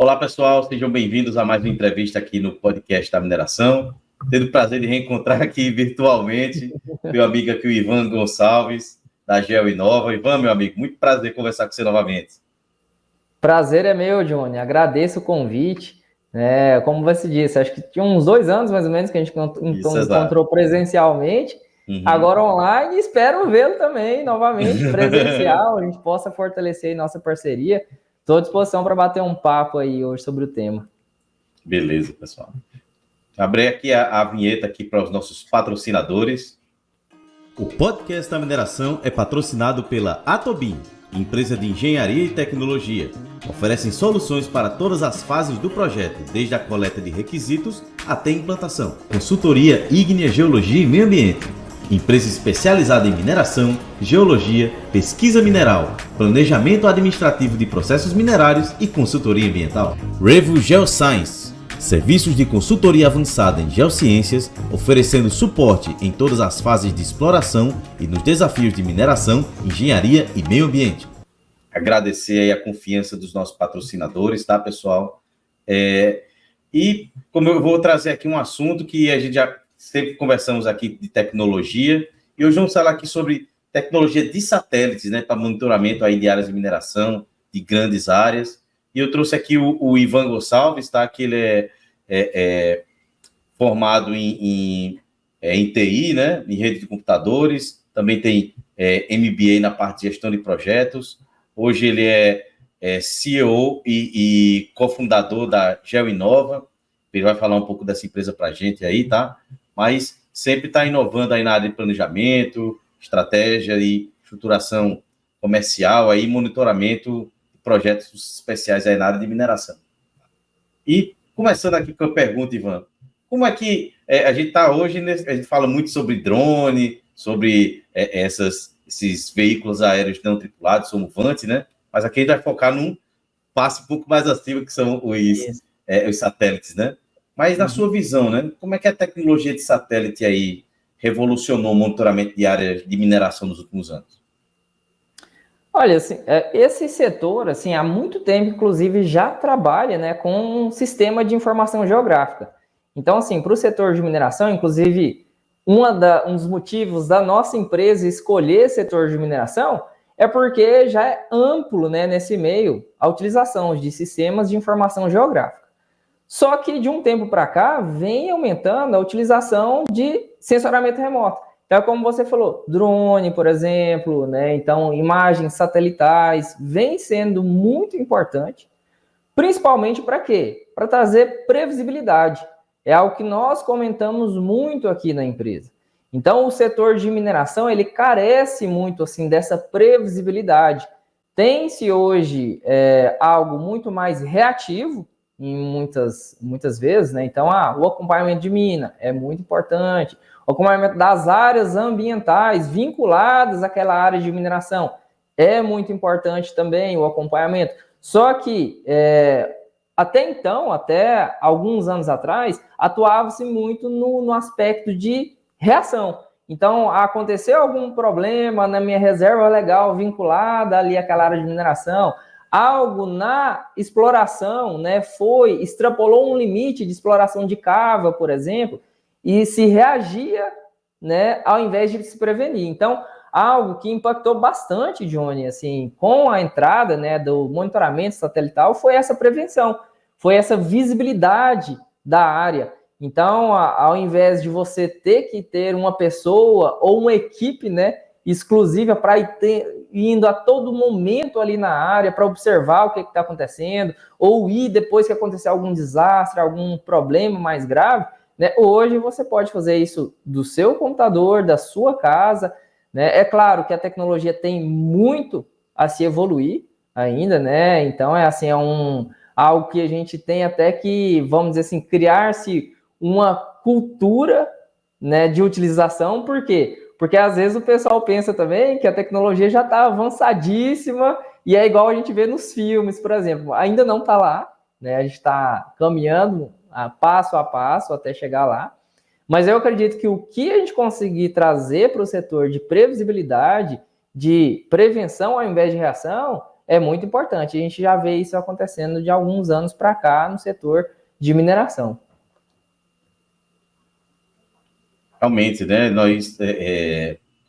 Olá, pessoal, sejam bem-vindos a mais uma entrevista aqui no podcast da mineração. Tendo o prazer de reencontrar aqui virtualmente meu amigo aqui, o Ivan Gonçalves, da GeoInova. Ivan, meu amigo, muito prazer conversar com você novamente. Prazer é meu, Johnny. Agradeço o convite. Como você disse, acho que tinha uns 2 anos mais ou menos que a gente encontrou presencialmente. Agora online, e espero vê-lo também novamente presencial. A gente possa fortalecer nossa parceria. Estou à disposição para bater um papo aí hoje sobre o tema. Beleza, pessoal. Abri aqui a vinheta aqui para os nossos patrocinadores. O podcast da mineração é patrocinado pela Atobin, empresa de engenharia e tecnologia. Oferecem soluções para todas as fases do projeto, desde a coleta de requisitos até a implantação. Consultoria ígnea, geologia e meio ambiente. Empresa especializada em mineração, geologia, pesquisa mineral, planejamento administrativo de processos minerários e consultoria ambiental. Revo Geoscience, serviços de consultoria avançada em geociências, oferecendo suporte em todas as fases de exploração e nos desafios de mineração, engenharia e meio ambiente. Agradecer aí a confiança dos nossos patrocinadores, tá, pessoal? E como eu vou trazer aqui um assunto que a gente já sempre conversamos aqui de tecnologia, e hoje vamos falar aqui sobre tecnologia de satélites, né, para monitoramento aí de áreas de mineração, de grandes áreas. E eu trouxe aqui o Ivan Gonçalves, tá? Que ele é formado em TI, né? Em rede de computadores, também tem MBA na parte de gestão de projetos. Hoje ele é CEO e cofundador da GeoInova. Ele vai falar um pouco dessa empresa para a gente aí, tá? Mas sempre está inovando aí na área de planejamento, estratégia e estruturação comercial, aí, monitoramento de projetos especiais aí na área de mineração. E começando aqui com a pergunta, Ivan, como é que a gente está hoje, a gente fala muito sobre drone, sobre esses veículos aéreos não tripulados, como o VANT, né? Mas aqui a gente vai focar num passo um pouco mais acima, que são os satélites, né? Mas na sua visão, né? Como é que a tecnologia de satélite aí revolucionou o monitoramento de áreas de mineração nos últimos anos? Olha, assim, esse setor, assim, há muito tempo, inclusive, já trabalha, né, com um sistema de informação geográfica. Então, assim, para o setor de mineração, inclusive, um dos motivos da nossa empresa escolher setor de mineração é porque já é amplo, né, nesse meio a utilização de sistemas de informação geográfica. Só que de um tempo para cá vem aumentando a utilização de sensoramento remoto. Então, como você falou, drone, por exemplo, né? Então, imagens satelitais vem sendo muito importante, principalmente para quê? Para trazer previsibilidade. É algo que nós comentamos muito aqui na empresa. Então, o setor de mineração, ele carece muito assim dessa previsibilidade. Tem-se hoje algo muito mais reativo, em muitas vezes, né? Então, o acompanhamento de mina é muito importante, o acompanhamento das áreas ambientais vinculadas àquela área de mineração é muito importante também, o acompanhamento. Só que, até então, até alguns anos atrás, atuava-se muito no aspecto de reação. Então, aconteceu algum problema na minha reserva legal vinculada ali àquela área de mineração, algo na exploração, né, extrapolou um limite de exploração de cava, por exemplo, e se reagia, né, ao invés de se prevenir. Então, algo que impactou bastante, Johnny, assim, com a entrada, né, do monitoramento satelital foi essa prevenção, foi essa visibilidade da área. Então, ao invés de você ter que ter uma pessoa ou uma equipe, né, exclusiva para ir indo a todo momento ali na área para observar o que está acontecendo, ou ir depois que acontecer algum desastre, algum problema mais grave, né? Hoje você pode fazer isso do seu computador, da sua casa, né? É claro que a tecnologia tem muito a se evoluir ainda, né? Então algo que a gente tem até que, vamos dizer assim, criar-se uma cultura, né, de utilização. Por quê? Porque às vezes o pessoal pensa também que a tecnologia já está avançadíssima e é igual a gente vê nos filmes, por exemplo. Ainda não está lá, né? A gente está caminhando passo a passo até chegar lá. Mas eu acredito que o que a gente conseguir trazer para o setor de previsibilidade, de prevenção ao invés de reação, é muito importante. A gente já vê isso acontecendo de alguns anos para cá no setor de mineração. Realmente, né?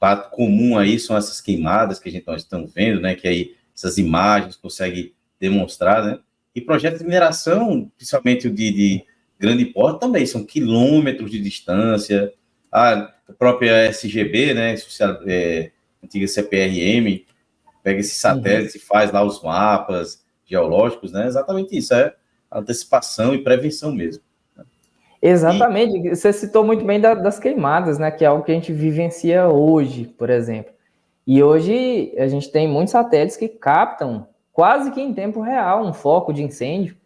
Fato comum aí são essas queimadas que nós estamos vendo, né? Que aí essas imagens conseguem demonstrar, né? E projetos de mineração, principalmente o de grande porte, também são quilômetros de distância. A própria SGB, né? Antiga CPRM, pega esses satélites e faz lá os mapas geológicos, né? Exatamente isso, é antecipação e prevenção mesmo. Exatamente, você citou muito bem das queimadas, né? Que é algo que a gente vivencia hoje, por exemplo. E hoje a gente tem muitos satélites que captam quase que em tempo real um foco de incêndio.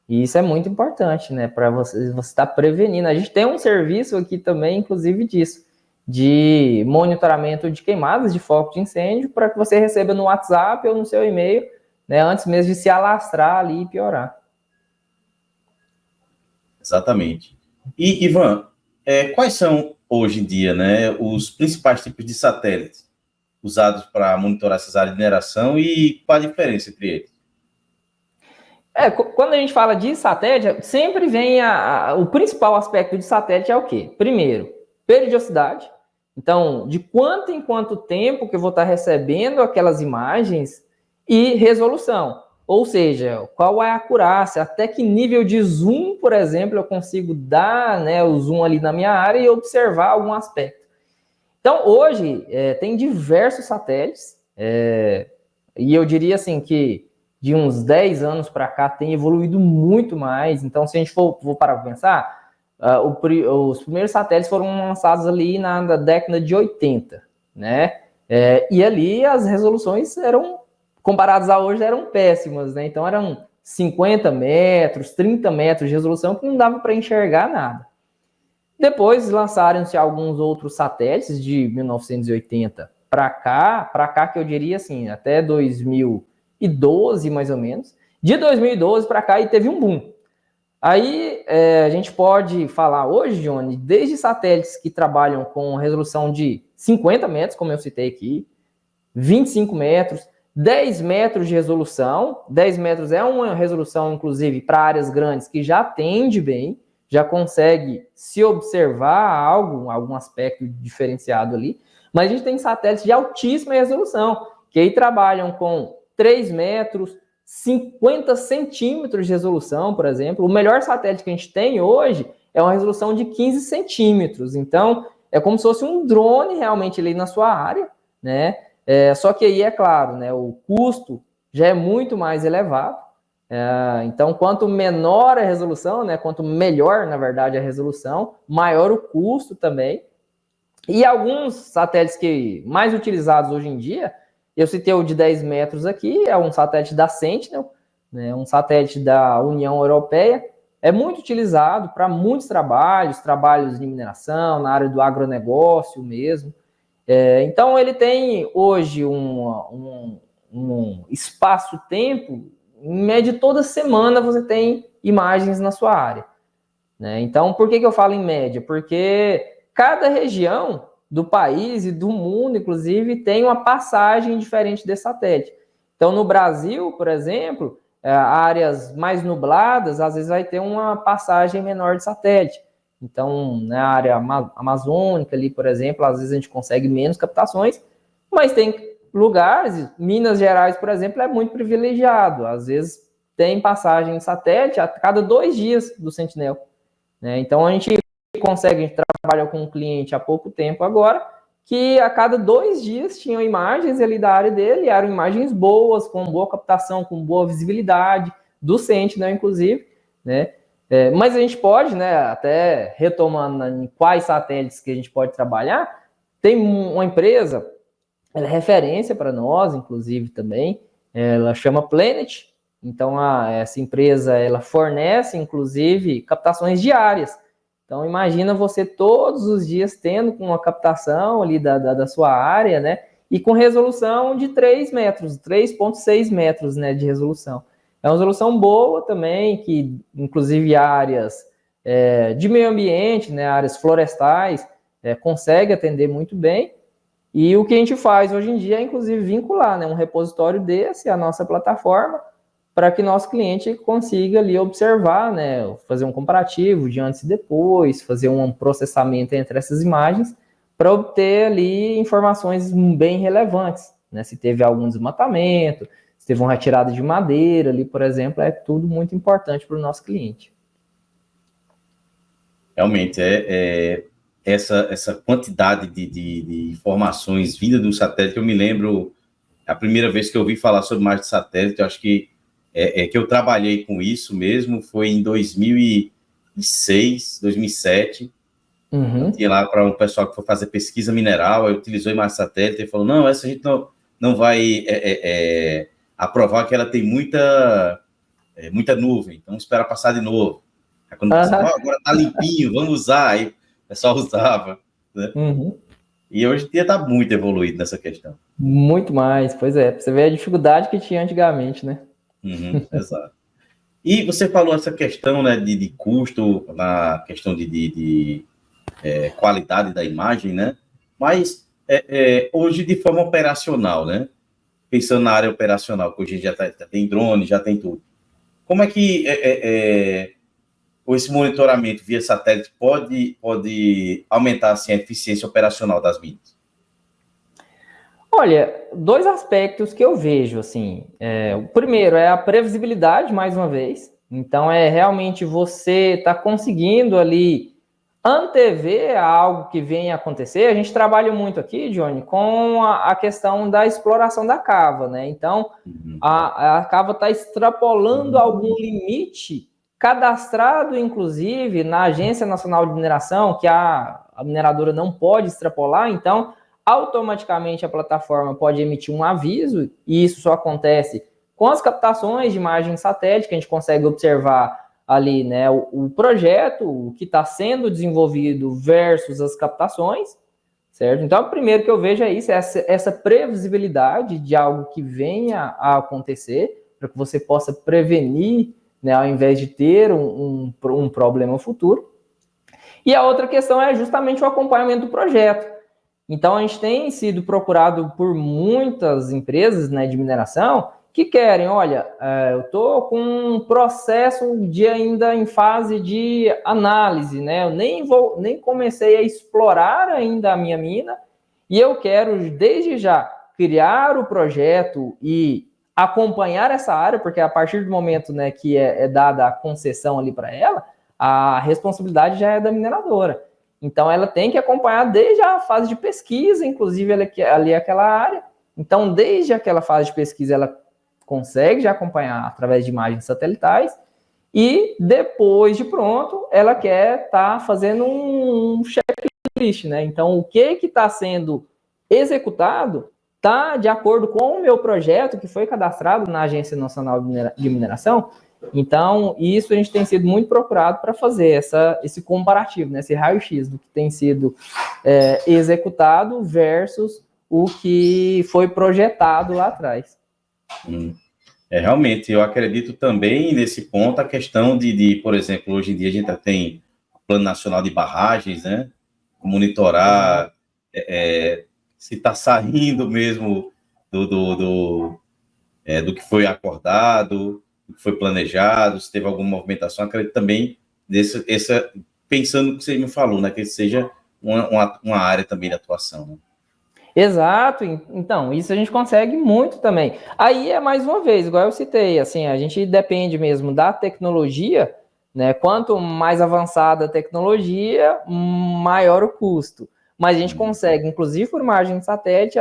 E isso é muito importante, né? Para você estar prevenindo. A gente tem um serviço aqui também, inclusive, disso, de monitoramento de queimadas de foco de incêndio, para que você receba no WhatsApp ou no seu e-mail, né? Antes mesmo de se alastrar ali e piorar. Exatamente. E, Ivan, quais são, hoje em dia, né, os principais tipos de satélites usados para monitorar essas áreas de mineração e qual a diferença entre eles? Quando a gente fala de satélite, sempre vem o principal aspecto de satélite é o quê? Primeiro, periodicidade. Então, de quanto em quanto tempo que eu vou estar recebendo aquelas imagens e resolução. Ou seja, qual é a acurácia, até que nível de zoom, por exemplo, eu consigo dar, né, o zoom ali na minha área e observar algum aspecto. Então, hoje, tem diversos satélites, e eu diria assim que de uns 10 anos para cá tem evoluído muito mais. Então, se a gente for parar para pensar, os primeiros satélites foram lançados ali na década de 80, né? E ali as resoluções comparadas a hoje, eram péssimas, né? Então, eram 50 metros, 30 metros de resolução que não dava para enxergar nada. Depois lançaram-se alguns outros satélites de 1980 para cá que eu diria assim, até 2012 mais ou menos. De 2012 para cá e teve um boom. Aí a gente pode falar hoje, Johnny, desde satélites que trabalham com resolução de 50 metros, como eu citei aqui, 25 metros, 10 metros de resolução. 10 metros é uma resolução, inclusive, para áreas grandes que já atende bem, já consegue se observar algum aspecto diferenciado ali. Mas a gente tem satélites de altíssima resolução, que aí trabalham com 3 metros, 50 centímetros de resolução, por exemplo. O melhor satélite que a gente tem hoje é uma resolução de 15 centímetros. Então, é como se fosse um drone realmente ali na sua área, né? Só que aí, é claro, né, o custo já é muito mais elevado. Então, quanto menor a resolução, né, quanto melhor, na verdade, a resolução, maior o custo também. E alguns satélites que mais utilizados hoje em dia, eu citei o de 10 metros aqui, é um satélite da Sentinel, né, um satélite da União Europeia, é muito utilizado para muitos trabalhos de mineração, na área do agronegócio mesmo. Então, ele tem hoje um espaço-tempo, em média, toda semana você tem imagens na sua área, né? Então, por que eu falo em média? Porque cada região do país e do mundo, inclusive, tem uma passagem diferente desse satélite. Então, no Brasil, por exemplo, áreas mais nubladas, às vezes vai ter uma passagem menor de satélite. Então, na área amazônica ali, por exemplo, às vezes a gente consegue menos captações, mas tem lugares, Minas Gerais, por exemplo, é muito privilegiado. Às vezes tem passagem de satélite a cada 2 dias do Sentinel, né? Então, a gente trabalha com um cliente há pouco tempo agora, que a cada 2 dias tinham imagens ali da área dele, e eram imagens boas, com boa captação, com boa visibilidade, do Sentinel, inclusive, né? Mas a gente pode, né, até retomando em quais satélites que a gente pode trabalhar, tem uma empresa, ela é referência para nós, inclusive, também, ela chama Planet. Então, essa empresa, ela fornece, inclusive, captações diárias. Então, imagina você todos os dias tendo uma captação ali da sua área, né, e com resolução de 3 metros, 3,6 metros, né, de resolução. É uma resolução boa também, que inclusive áreas de meio ambiente, né, áreas florestais, consegue atender muito bem. E o que a gente faz hoje em dia é, inclusive, vincular, né, um repositório desse à nossa plataforma para que nosso cliente consiga ali observar, né, fazer um comparativo de antes e depois, fazer um processamento entre essas imagens para obter ali informações bem relevantes, né, se teve algum desmatamento, se teve uma retirada de madeira ali, por exemplo, é tudo muito importante para o nosso cliente. Realmente, essa quantidade de informações vinda do satélite. Eu me lembro, a primeira vez que eu ouvi falar sobre imagem de satélite, eu acho que que eu trabalhei com isso mesmo, foi em 2006, 2007. Eu tinha lá para um pessoal que foi fazer pesquisa mineral, aí utilizou imagem de satélite e falou, não, essa a gente não vai aprovar que ela tem muita nuvem, então espera passar de novo. Aí quando pensava, agora tá limpinho, vamos usar, aí o pessoal usava, né? E hoje em dia tá muito evoluído nessa questão. Muito mais, pois é, você vê a dificuldade que tinha antigamente, né? Exato. E você falou essa questão, né, de custo, na questão de qualidade da imagem, né? Mas hoje de forma operacional, né? Pensando na área operacional, que hoje já tem drone, já tem tudo. Como é que esse monitoramento via satélite pode aumentar assim, a eficiência operacional das mídias? Olha, dois aspectos que eu vejo, assim. O primeiro é a previsibilidade, mais uma vez. Então, é realmente você tá conseguindo ali antever algo que venha a acontecer. A gente trabalha muito aqui, Johnny, com a questão da exploração da cava, né? Então, a cava está extrapolando algum limite cadastrado, inclusive, na Agência Nacional de Mineração, que a mineradora não pode extrapolar. Então, automaticamente a plataforma pode emitir um aviso, e isso só acontece com as captações de imagem satélite, que a gente consegue observar ali, né, o projeto, o que está sendo desenvolvido versus as captações, certo? Então, o primeiro que eu vejo é isso, essa previsibilidade de algo que venha a acontecer, para que você possa prevenir, né, ao invés de ter um problema futuro. E a outra questão é justamente o acompanhamento do projeto. Então, a gente tem sido procurado por muitas empresas, né, de mineração que querem, olha, eu estou com um processo de ainda em fase de análise, né? Eu nem comecei a explorar ainda a minha mina e eu quero, desde já, criar o projeto e acompanhar essa área, porque a partir do momento, né, que é dada a concessão ali para ela, a responsabilidade já é da mineradora. Então, ela tem que acompanhar desde a fase de pesquisa, inclusive ali aquela área. Então, desde aquela fase de pesquisa, ela consegue já acompanhar através de imagens satelitais. E depois de pronto, ela quer estar fazendo um checklist, né? Então, o que está sendo executado está de acordo com o meu projeto que foi cadastrado na Agência Nacional de Mineração. Então, isso a gente tem sido muito procurado para fazer esse comparativo, né, esse raio-x do que tem sido executado versus o que foi projetado lá atrás. Realmente, eu acredito também nesse ponto a questão por exemplo, hoje em dia a gente tem o Plano Nacional de Barragens, né? Monitorar se está saindo mesmo do que foi acordado, do que foi planejado, se teve alguma movimentação. Acredito também pensando no que você me falou, né? Que seja uma área também de atuação, né? Exato, então, isso a gente consegue muito também. Aí é mais uma vez, igual eu citei, assim, a gente depende mesmo da tecnologia, né? Quanto mais avançada a tecnologia, maior o custo. Mas a gente consegue, inclusive por imagem de satélite,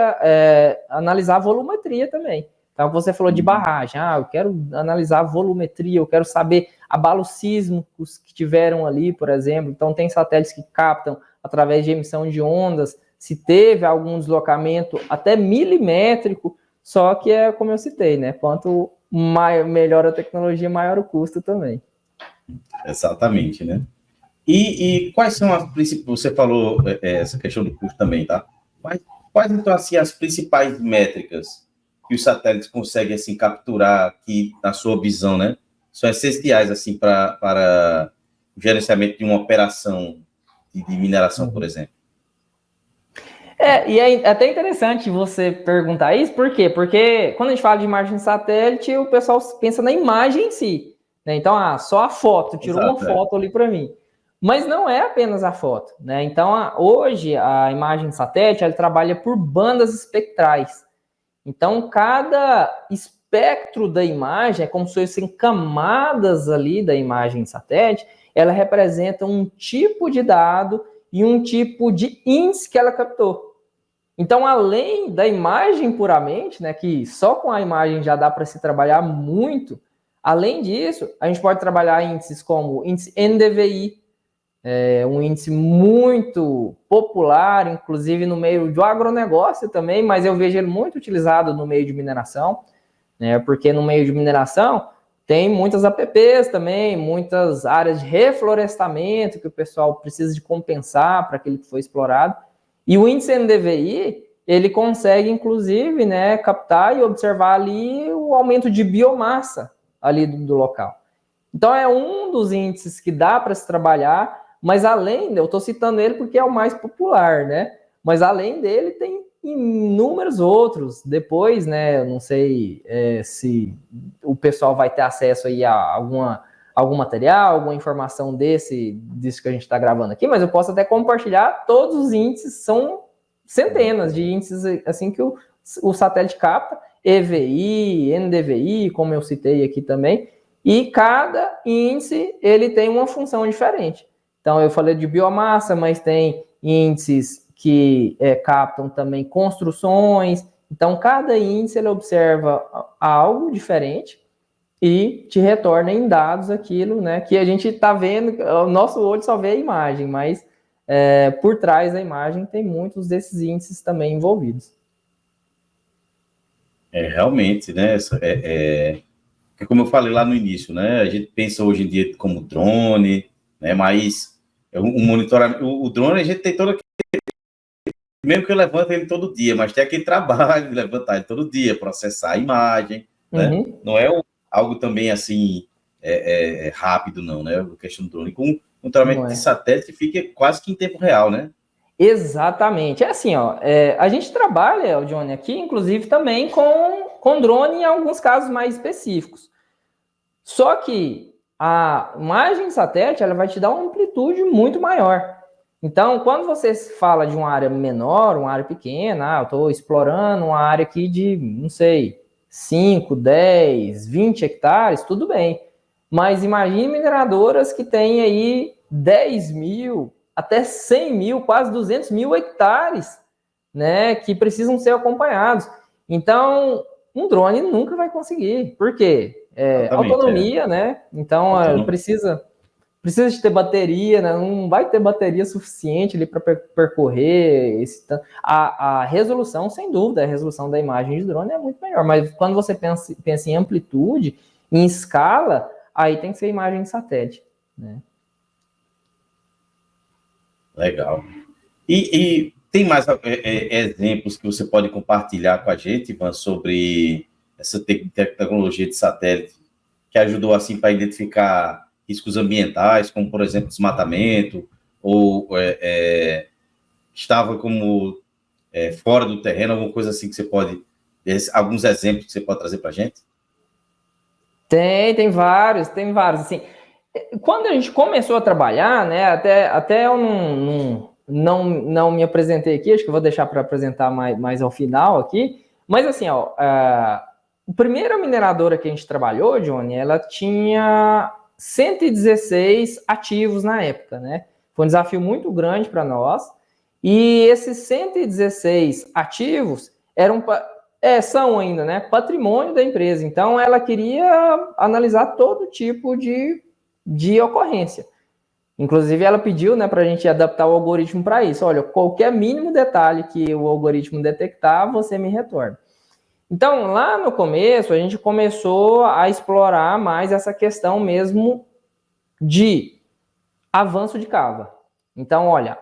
analisar a volumetria também. Então, você falou de barragem, eu quero analisar a volumetria, eu quero saber abalos sísmicos que tiveram ali, por exemplo. Então, tem satélites que captam através de emissão de ondas, se teve algum deslocamento até milimétrico, só que é como eu citei, né? Quanto melhor a tecnologia, maior o custo também. Exatamente, né? E quais são as principais... Você falou essa questão do custo também, tá? Mas quais, então, assim, as principais métricas que os satélites conseguem, assim, capturar aqui, na sua visão, né? São essenciais, assim, para o gerenciamento de uma operação de mineração, por exemplo? E é até interessante você perguntar isso, por quê? Porque quando a gente fala de imagem de satélite, o pessoal pensa na imagem em si, né? Então, só a foto, tirou uma Exato, é. foto ali para mim. Mas não é apenas a foto, né? Então, hoje, a imagem de satélite, ela trabalha por bandas espectrais. Então, cada espectro da imagem, é como se fossem camadas ali da imagem de satélite, ela representa um tipo de dado e um tipo de índice que ela captou. Então, além da imagem puramente, né, que só com a imagem já dá para se trabalhar muito, além disso, a gente pode trabalhar índices como o índice NDVI, um índice muito popular, inclusive no meio do agronegócio também, mas eu vejo ele muito utilizado no meio de mineração, né, porque no meio de mineração tem muitas APPs também, muitas áreas de reflorestamento que o pessoal precisa de compensar para aquele que foi explorado. E o índice NDVI, ele consegue, inclusive, né, captar e observar ali o aumento de biomassa ali do local. Então, é um dos índices que dá para se trabalhar, mas além, eu estou citando ele porque é o mais popular, né? Mas além dele, tem inúmeros outros. Depois, né, eu não sei se o pessoal vai ter acesso aí a algum material, alguma informação disso que a gente está gravando aqui, mas eu posso até compartilhar todos os índices, são centenas de índices assim que o satélite capta, EVI, NDVI, como eu citei aqui também, e cada índice ele tem uma função diferente. Então eu falei de biomassa, mas tem índices que captam também construções. Então cada índice ele observa algo diferente e te retorna em dados aquilo, né, que a gente está vendo, o nosso olho só vê a imagem, mas por trás da imagem tem muitos desses índices também envolvidos. Realmente, né? Como eu falei lá no início, né? A gente pensa hoje em dia como drone, né? Mas o drone a gente tem todo aquele, mesmo que eu levante ele todo dia, mas tem aquele trabalho de levantar ele todo dia, processar a imagem, né? Não é algo também assim rápido, não, né? A questão do drone com um tratamento de satélite fica quase que em tempo real, né? Exatamente. É assim, a gente trabalha, Johnny, aqui, inclusive, também com drone em alguns casos mais específicos. Só que a imagem de satélite, ela vai te dar uma amplitude muito maior. Então, quando você fala de uma área menor, uma área pequena, eu estou explorando uma área aqui de, não sei, 5, 10, 20 hectares, tudo bem. Mas imagine mineradoras que têm aí 10 mil, até 100 mil, quase 200 mil hectares, né, que precisam ser acompanhados. Então, um drone nunca vai conseguir. Por quê? Autonomia, né? Então, precisa de ter bateria, né? Não vai ter bateria suficiente ali para percorrer a resolução, sem dúvida, a resolução da imagem de drone é muito melhor, mas quando você pensa em amplitude, em escala, aí tem que ser imagem de satélite, né? Legal. E tem mais exemplos que você pode compartilhar com a gente, Ivan, sobre essa tecnologia de satélite que ajudou assim para identificar riscos ambientais, como por exemplo desmatamento, ou estava como fora do terreno, alguma coisa assim que você pode, alguns exemplos que você pode trazer para a gente? Tem vários, assim. Quando a gente começou a trabalhar, né, até eu não me apresentei aqui, acho que eu vou deixar para apresentar mais ao final aqui, mas assim, a primeira mineradora que a gente trabalhou, Johnny, ela tinha 116 ativos na época, né? Foi um desafio muito grande para nós, e esses 116 ativos são ainda, né, patrimônio da empresa. Então, ela queria analisar todo tipo de ocorrência. Inclusive, ela pediu, né, para a gente adaptar o algoritmo para isso. Olha, qualquer mínimo detalhe que o algoritmo detectar, você me retorna. Então, lá no começo, a gente começou a explorar mais essa questão mesmo de avanço de cava. Então, olha,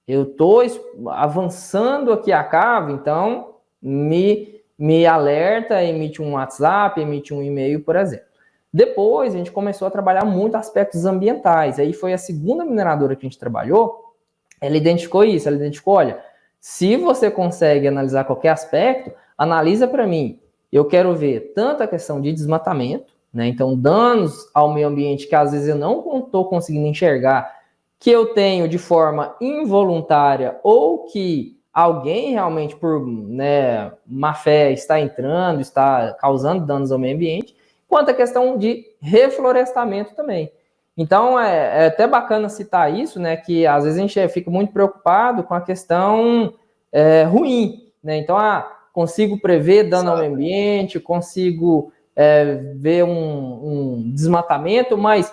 eu estou avançando aqui a cava, então me alerta, emite um WhatsApp, emite um e-mail, por exemplo. Depois, a gente começou a trabalhar muito aspectos ambientais. Aí foi a segunda mineradora que a gente trabalhou, ela identificou isso, ela identificou, olha, Se você consegue analisar qualquer aspecto, analisa para mim. Eu quero ver tanto a questão de desmatamento, né? Então, danos ao meio ambiente que às vezes eu não estou conseguindo enxergar, que eu tenho de forma involuntária ou que alguém realmente por, né, má fé está entrando, está causando danos ao meio ambiente, quanto a questão de reflorestamento também. Então, é até bacana citar isso, né, que às vezes a gente fica muito preocupado com a questão ruim, né? Então, consigo prever dano ao meio ambiente, consigo ver um desmatamento, mas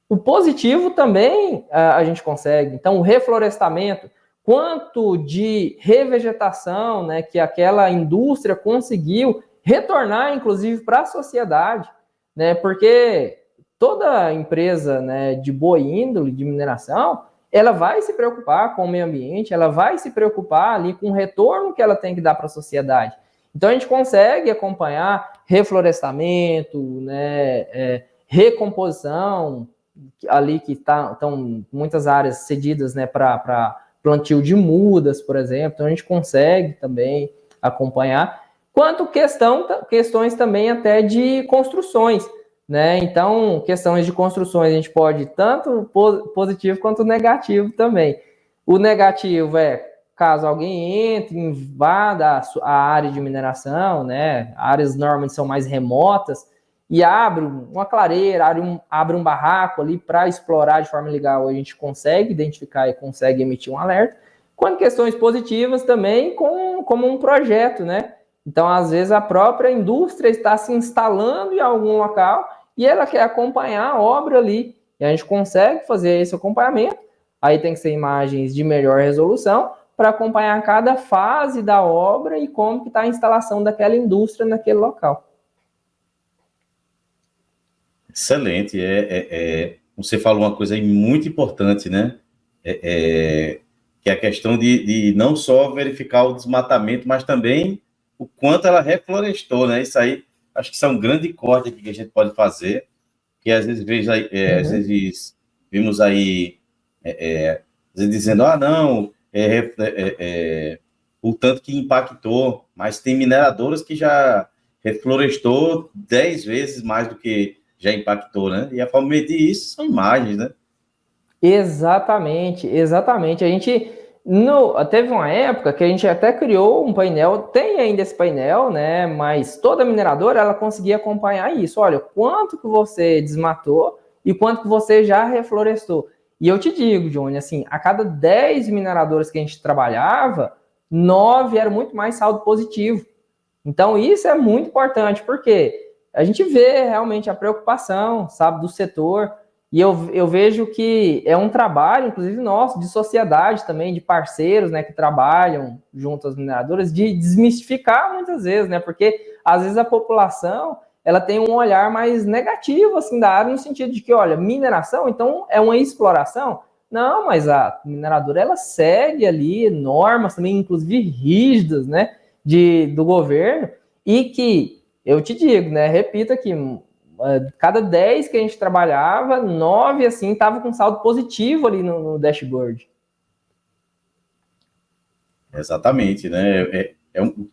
o positivo também a gente consegue. Então, o reflorestamento, quanto de revegetação, né, que aquela indústria conseguiu retornar, inclusive, para a sociedade, né, porque toda empresa, né, de boa índole, de mineração, ela vai se preocupar com o meio ambiente, ela vai se preocupar ali com o retorno que ela tem que dar para a sociedade. Então, a gente consegue acompanhar reflorestamento, né, recomposição, ali que estão muitas áreas cedidas, né, para plantio de mudas, por exemplo, então a gente consegue também acompanhar, quanto questões também até de construções, né, então questões de construções a gente pode tanto positivo quanto negativo também. O negativo é caso alguém entre, invada a área de mineração, né, áreas normalmente são mais remotas, e abre uma clareira, abre um barraco ali para explorar de forma legal, a gente consegue identificar e consegue emitir um alerta. Quando questões positivas também, como um projeto, né? Então, às vezes, a própria indústria está se instalando em algum local e ela quer acompanhar a obra ali. E a gente consegue fazer esse acompanhamento. Aí tem que ser imagens de melhor resolução para acompanhar cada fase da obra e como que está a instalação daquela indústria naquele local. Excelente. Você falou uma coisa aí muito importante, né? Que é a questão de não só verificar o desmatamento, mas também o quanto ela reflorestou, né? Isso aí, acho que isso é um grande corte aqui que a gente pode fazer, que às vezes, às vezes vimos aí às vezes dizendo, não, o tanto que impactou, mas tem mineradoras que já reflorestou 10 vezes mais do que já impactou, né? E a forma de medir isso são imagens, né? Exatamente. A gente teve uma época que a gente até criou um painel, tem ainda esse painel, né? Mas toda mineradora ela conseguia acompanhar isso. Olha, quanto que você desmatou e quanto que você já reflorestou. E eu te digo, Johnny, assim, a cada 10 mineradoras que a gente trabalhava, 9 era muito mais saldo positivo. Então, isso é muito importante, porque a gente vê realmente a preocupação, sabe, do setor, e eu vejo que é um trabalho, inclusive nosso, de sociedade também, de parceiros, né, que trabalham junto às mineradoras, de desmistificar muitas vezes, né, porque às vezes a população, ela tem um olhar mais negativo, assim, da área, no sentido de que, olha, mineração, então é uma exploração? Não, mas a mineradora, ela segue ali normas também, inclusive rígidas, né, do governo, e que, eu te digo, né, repito aqui, cada 10 que a gente trabalhava, 9, assim, estava com saldo positivo ali no dashboard. Exatamente, né?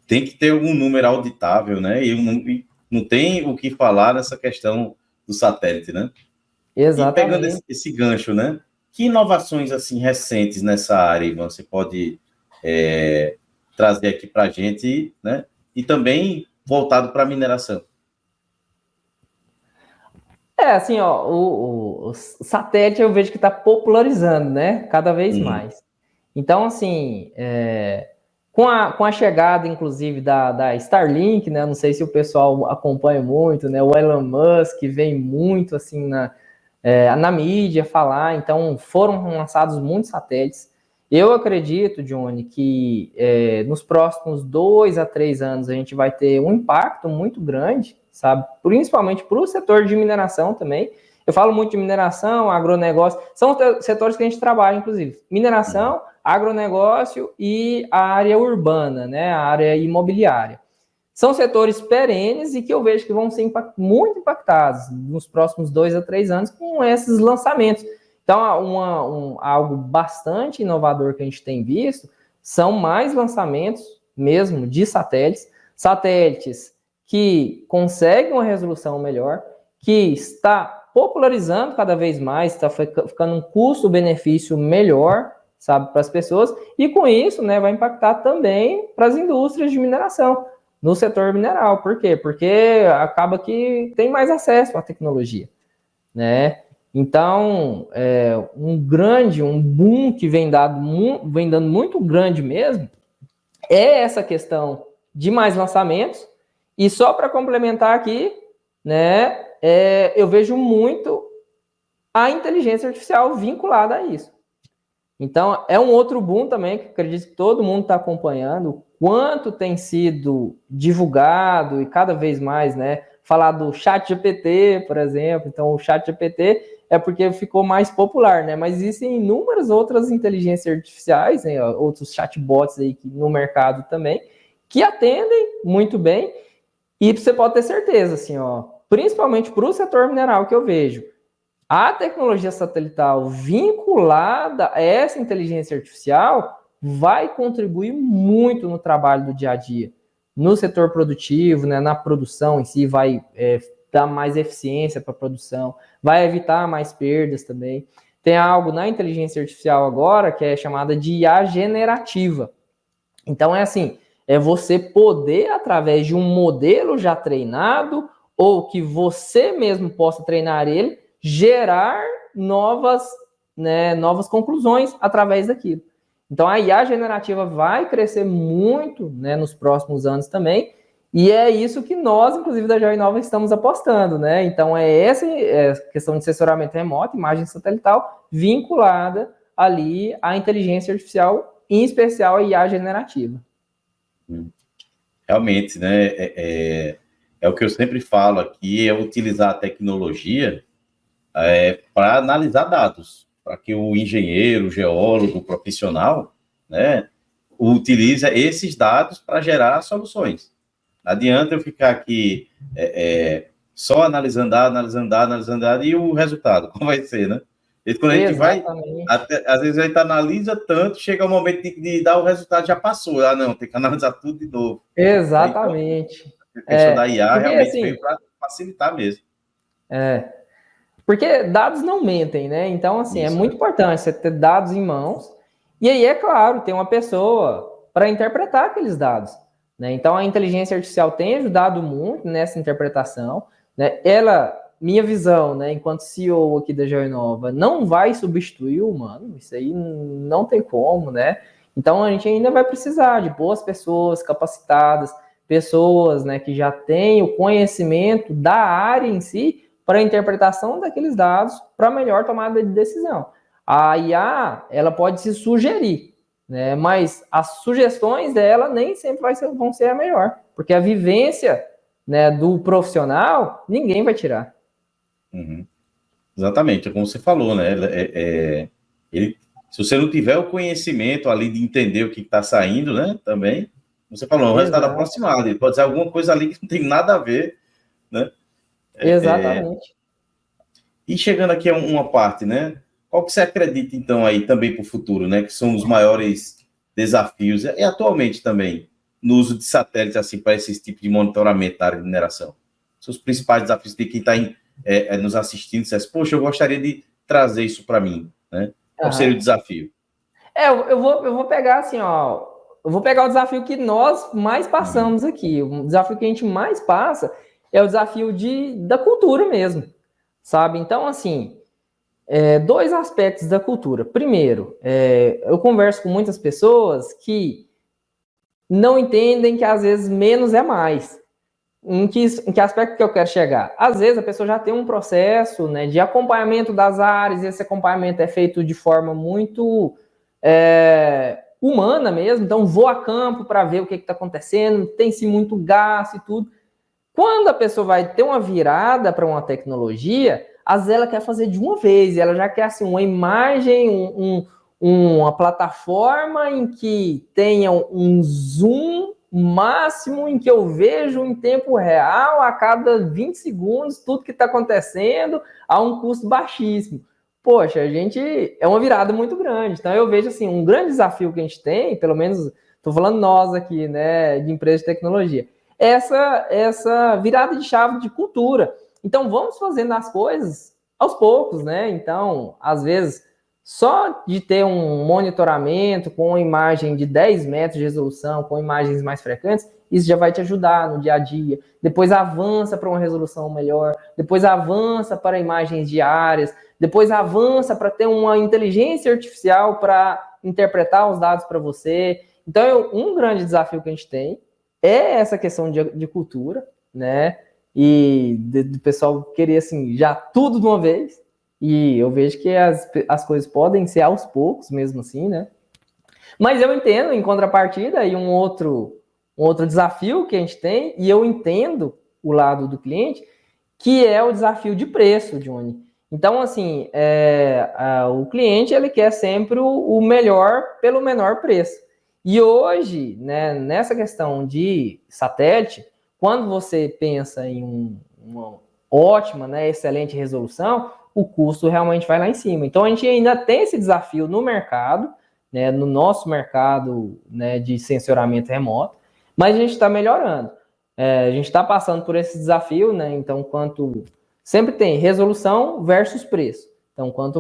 Tem que ter algum número auditável, né? E não tem o que falar nessa questão do satélite, né? Exatamente. E pegando esse gancho, né? Que inovações, assim, recentes nessa área, Ivan, você pode trazer aqui para a gente, né? E também voltado para a mineração. Assim, ó, o satélite eu vejo que está popularizando, né? Cada vez mais. Então, assim, com a chegada, inclusive, da Starlink, né? Não sei se o pessoal acompanha muito, né? O Elon Musk vem muito, assim, na mídia falar. Então, foram lançados muitos satélites. Eu acredito, Johnny, que nos próximos 2 a 3 anos a gente vai ter um impacto muito grande, sabe? Principalmente para o setor de mineração também. Eu falo muito de mineração, agronegócio, são setores que a gente trabalha, inclusive. Mineração, agronegócio e a área urbana, né? A área imobiliária. São setores perenes e que eu vejo que vão ser muito impactados nos próximos 2 a 3 anos com esses lançamentos. Então, algo bastante inovador que a gente tem visto são mais lançamentos mesmo de satélites que conseguem uma resolução melhor, que está popularizando cada vez mais, está ficando um custo-benefício melhor, sabe, para as pessoas, e com isso, né, vai impactar também para as indústrias de mineração, no setor mineral. Por quê? Porque acaba que tem mais acesso à tecnologia, né? Então, um boom que vem dando muito grande mesmo, é essa questão de mais lançamentos. E só para complementar aqui, né, eu vejo muito a inteligência artificial vinculada a isso. Então, é um outro boom também, que acredito que todo mundo está acompanhando, o quanto tem sido divulgado e cada vez mais, né, falar do ChatGPT, por exemplo. Então, o ChatGPT é porque ficou mais popular, né, mas existem inúmeras outras inteligências artificiais, né, outros chatbots aí no mercado também, que atendem muito bem. E você pode ter certeza, assim, ó, principalmente para o setor mineral que eu vejo, a tecnologia satelital vinculada a essa inteligência artificial vai contribuir muito no trabalho do dia a dia, no setor produtivo, né, na produção em si, vai dar mais eficiência para a produção, vai evitar mais perdas também. Tem algo na inteligência artificial agora que é chamada de IA generativa. Então é assim, é você poder, através de um modelo já treinado, ou que você mesmo possa treinar ele, gerar novas conclusões através daquilo. Então, a IA generativa vai crescer muito, né, nos próximos anos também, e é isso que nós, inclusive, da Joinova, estamos apostando, né? Então, essa questão de assessoramento remoto, imagem satelital, vinculada ali à inteligência artificial, em especial a IA generativa. Realmente, né? É o que eu sempre falo aqui, é utilizar a tecnologia para analisar dados, para que o engenheiro, o geólogo, o profissional, né, utilize esses dados para gerar soluções. Não adianta eu ficar aqui só analisando dado, e o resultado, como vai ser, né? E quando a gente vai, às vezes a gente analisa tanto, chega o momento de dar o resultado, já passou. Não, tem que analisar tudo de novo. Exatamente. Então, a questão da IA porque, realmente assim, veio para facilitar mesmo. Porque dados não mentem, né? Então, assim, é muito importante você ter dados em mãos. E aí, é claro, tem uma pessoa para interpretar aqueles dados, né? Então, a inteligência artificial tem ajudado muito nessa interpretação, né? Minha visão, né, enquanto CEO aqui da Joinova, não vai substituir o humano, isso aí não tem como, né? Então, a gente ainda vai precisar de boas pessoas capacitadas, pessoas, né, que já têm o conhecimento da área em si, para a interpretação daqueles dados, para melhor tomada de decisão. A IA, ela pode se sugerir, né? Mas as sugestões dela nem sempre vão ser a melhor, porque a vivência, né, do profissional, ninguém vai tirar. Uhum. Exatamente, é como você falou, né? Se você não tiver o conhecimento ali de entender o que está saindo, né? Também, você falou, um resultado aproximado, ele pode dizer alguma coisa ali que não tem nada a ver, né? Exatamente. E chegando aqui a uma parte, né? Qual que você acredita, então, aí também para o futuro, né? Que são os maiores desafios, e atualmente também, no uso de satélites, assim, para esse tipo de monitoramento da área de mineração? São os principais desafios de quem está nos assistindo, diz, poxa, eu gostaria de trazer isso para mim, né? Qual seria o desafio? Eu vou pegar assim, ó, eu vou pegar o desafio que nós mais passamos aqui. O desafio que a gente mais passa é o desafio da cultura mesmo, sabe? Então, assim, dois aspectos da cultura. Primeiro, eu converso com muitas pessoas que não entendem que às vezes menos é mais. Em que aspecto que eu quero chegar? Às vezes a pessoa já tem um processo, né, de acompanhamento das áreas, e esse acompanhamento é feito de forma muito humana mesmo, então vou a campo para ver o que está acontecendo, tem-se muito gasto e tudo. Quando a pessoa vai ter uma virada para uma tecnologia, às vezes ela quer fazer de uma vez, ela já quer assim, uma imagem, uma plataforma em que tenha um zoom máximo, em que eu vejo em tempo real, a cada 20 segundos, tudo que está acontecendo, a um custo baixíssimo. poxa, a gente é uma virada muito grande. Então eu vejo assim, um grande desafio que a gente tem, pelo menos estou falando nós aqui, né, de empresa de tecnologia, essa virada de chave de cultura. Então vamos fazendo as coisas aos poucos, né? Então, às vezes, só de ter um monitoramento com uma imagem de 10 metros de resolução, com imagens mais frequentes, isso já vai te ajudar no dia a dia. Depois avança para uma resolução melhor, depois avança para imagens diárias, depois avança para ter uma inteligência artificial para interpretar os dados para você. Então, um grande desafio que a gente tem é essa questão de cultura, né? E do pessoal querer, assim, já tudo de uma vez. E eu vejo que as coisas podem ser aos poucos, mesmo assim, né? Mas eu entendo, em contrapartida, e um outro desafio que a gente tem, e eu entendo o lado do cliente, que é o desafio de preço, Johnny. Então, assim, o cliente, ele quer sempre o melhor pelo menor preço. E hoje, né, nessa questão de satélite, quando você pensa em uma ótima, né, excelente resolução, o custo realmente vai lá em cima. Então, a gente ainda tem esse desafio no mercado, né, no nosso mercado, né, de sensoramento remoto, mas a gente está melhorando. A gente está passando por esse desafio, né? Então, sempre tem resolução versus preço. Então, quanto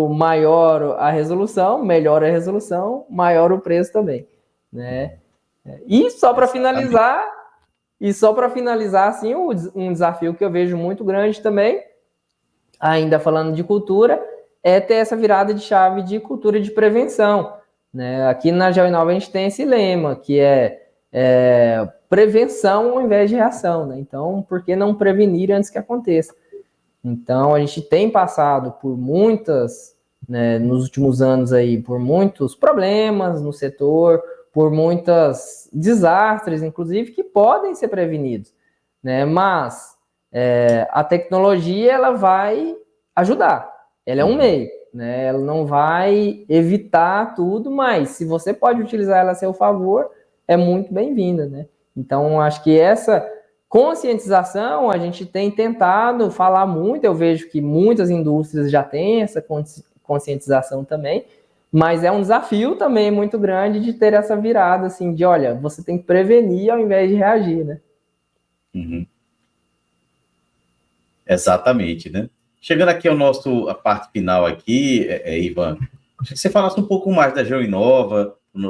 maior a resolução, melhor a resolução, maior o preço também, né? E só para finalizar, assim, um desafio que eu vejo muito grande também, ainda falando de cultura, é ter essa virada de chave de cultura de prevenção, né? Aqui na GeoInova a gente tem esse lema, que é prevenção ao invés de reação, né? Então, por que não prevenir antes que aconteça? Então, a gente tem passado por muitas, né, nos últimos anos aí, por muitos problemas no setor, por muitos desastres, inclusive, que podem ser prevenidos, né? Mas a tecnologia, ela vai ajudar. Ela é um meio, né? Ela não vai evitar tudo, mas se você pode utilizar ela a seu favor, é muito bem-vinda, né? Então, acho que essa conscientização a gente tem tentado falar muito. Eu vejo que muitas indústrias já têm essa conscientização também, mas é um desafio também muito grande de ter essa virada, assim, de, olha, você tem que prevenir ao invés de reagir, né? Uhum. Exatamente, né? Chegando aqui a parte final aqui, Ivan, acho que você falasse um pouco mais da GeoInova para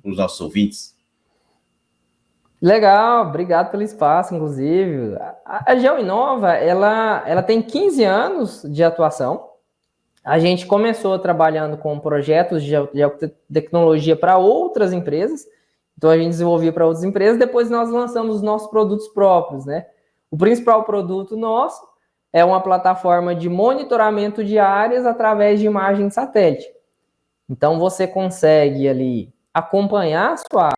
os nossos ouvintes. Legal, obrigado pelo espaço, inclusive. A GeoInova, ela tem 15 anos de atuação. A gente começou trabalhando com projetos de tecnologia para outras empresas. Então, a gente desenvolvia para outras empresas. Depois, nós lançamos os nossos produtos próprios, né? O principal produto nosso é uma plataforma de monitoramento de áreas através de imagem de satélite. Então, você consegue ali acompanhar a sua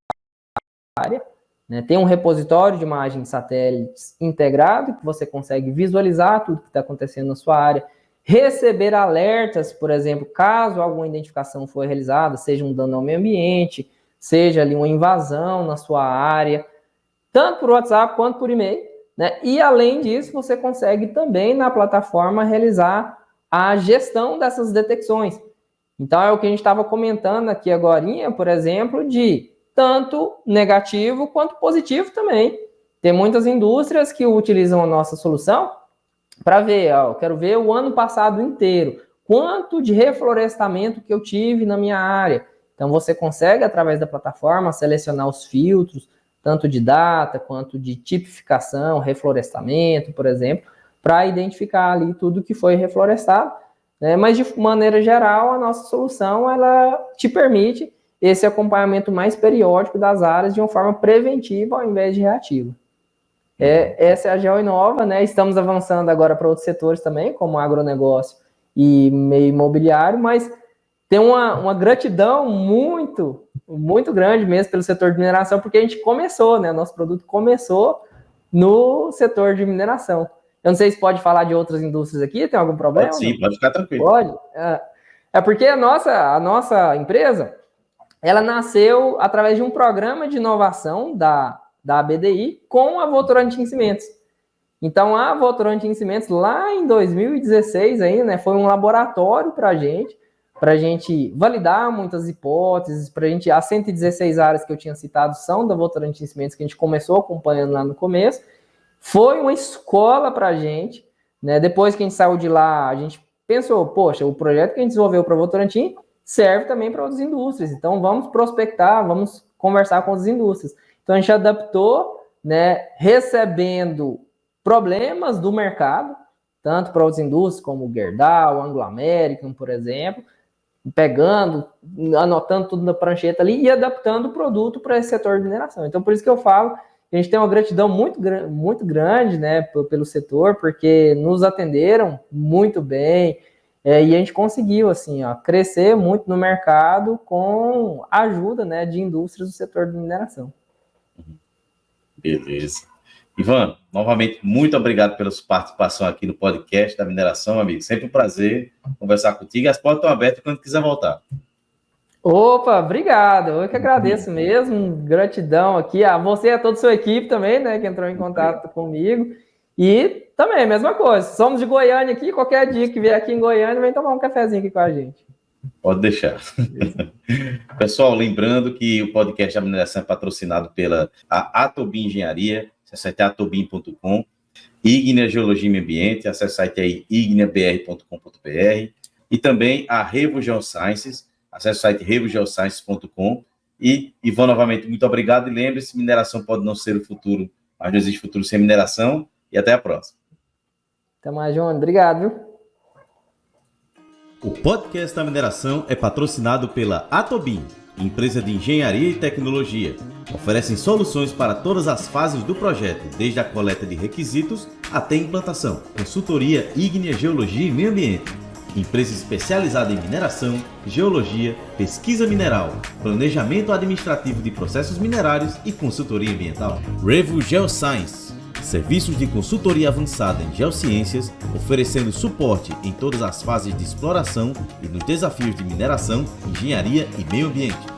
área, né? Tem um repositório de imagem de satélites integrado, que você consegue visualizar tudo que está acontecendo na sua área, receber alertas, por exemplo, caso alguma identificação for realizada, seja um dano ao meio ambiente, seja ali uma invasão na sua área, tanto por WhatsApp quanto por e-mail, né? E além disso, você consegue também na plataforma realizar a gestão dessas detecções. Então é o que a gente estava comentando aqui agorinha, por exemplo, de tanto negativo quanto positivo também. Tem muitas indústrias que utilizam a nossa solução para ver, eu quero ver o ano passado inteiro, quanto de reflorestamento que eu tive na minha área. Então você consegue, através da plataforma, selecionar os filtros, tanto de data quanto de tipificação, reflorestamento, por exemplo, para identificar ali tudo que foi reflorestado, né? Mas de maneira geral, a nossa solução, ela te permite esse acompanhamento mais periódico das áreas de uma forma preventiva ao invés de reativa. Essa é a GeoInova, né? Estamos avançando agora para outros setores também, como agronegócio e meio imobiliário, mas tem uma gratidão muito, muito grande mesmo pelo setor de mineração, porque a gente começou, né? Nosso produto começou no setor de mineração. Eu não sei se pode falar de outras indústrias aqui, tem algum problema? Pode sim, pode ficar tranquilo. Pode. É porque a nossa empresa, ela nasceu através de um programa de inovação da BDI com a Votorantim Cimentos. Então, a Votorantim Cimentos, lá em 2016, aí, né, foi um laboratório para a gente validar muitas hipóteses, para a gente, as 116 áreas que eu tinha citado são da Votorantim Cimentos, que a gente começou acompanhando lá no começo. Foi uma escola para a gente, né? Depois que a gente saiu de lá, a gente pensou, poxa, o projeto que a gente desenvolveu para a Votorantim serve também para outras indústrias, então vamos prospectar, vamos conversar com as indústrias. Então a gente adaptou, né, recebendo problemas do mercado, tanto para outras indústrias como o Gerdau, Anglo American, por exemplo, pegando, anotando tudo na prancheta ali e adaptando o produto para esse setor de mineração. Então, por isso que eu falo que a gente tem uma gratidão muito grande, né, pelo setor, porque nos atenderam muito bem, e a gente conseguiu, assim, crescer muito no mercado com a ajuda, né, de indústrias do setor de mineração. Beleza. Ivan, novamente, muito obrigado pela sua participação aqui no podcast da mineração, amigo. Sempre um prazer conversar contigo. As portas estão abertas quando quiser voltar. Opa, obrigado. Eu que agradeço mesmo. Gratidão aqui a você e a toda a sua equipe também, né, que entrou em contato comigo. E também, mesma coisa. Somos de Goiânia aqui. Qualquer dia que vier aqui em Goiânia, vem tomar um cafezinho aqui com a gente. Pode deixar. Pessoal, lembrando que o podcast da mineração é patrocinado pela Atobin Engenharia. Acesse atobin.com, Ignea Geologia e Meio Ambiente, acesse o site aí igneabr.com.br, e também a Revo Geosciences, acesse o site revogeosciences.com. E Ivan, novamente, muito obrigado, e lembre-se, mineração pode não ser o futuro, mas não existe futuro sem mineração, e até a próxima. Até mais, João. Obrigado, viu? O podcast da mineração é patrocinado pela Atobin, empresa de engenharia e tecnologia. Oferecem soluções para todas as fases do projeto, desde a coleta de requisitos até a implantação. Consultoria Ignea Geologia e Meio Ambiente. Empresa especializada em mineração, geologia, pesquisa mineral, planejamento administrativo de processos minerários e consultoria ambiental. Revo Geoscience. Serviços de consultoria avançada em geociências, oferecendo suporte em todas as fases de exploração e nos desafios de mineração, engenharia e meio ambiente.